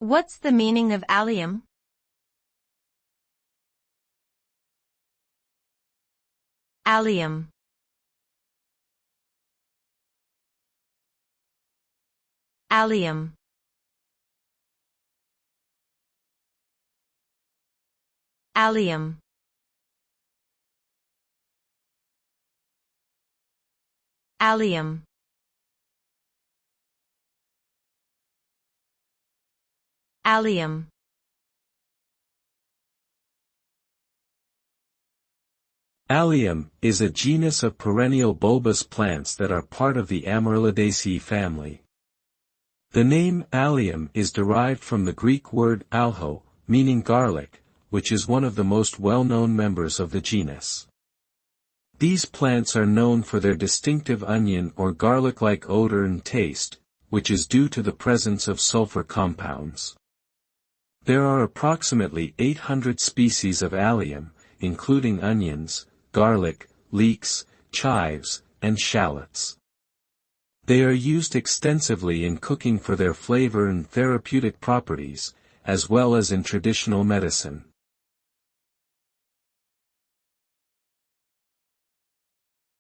What's the meaning of allium? Allium. Allium. Allium. Allium. Allium. Allium is a genus of perennial bulbous plants that are part of the Amaryllidaceae family. The name allium is derived from the Greek word alho, meaning garlic, which is one of the most well-known members of the genus. These plants are known for their distinctive onion or garlic-like odor and taste, which is due to the presence of sulfur compounds. There are approximately 800 species of allium, including onions, garlic, leeks, chives, and shallots. They are used extensively in cooking for their flavor and therapeutic properties, as well as in traditional medicine.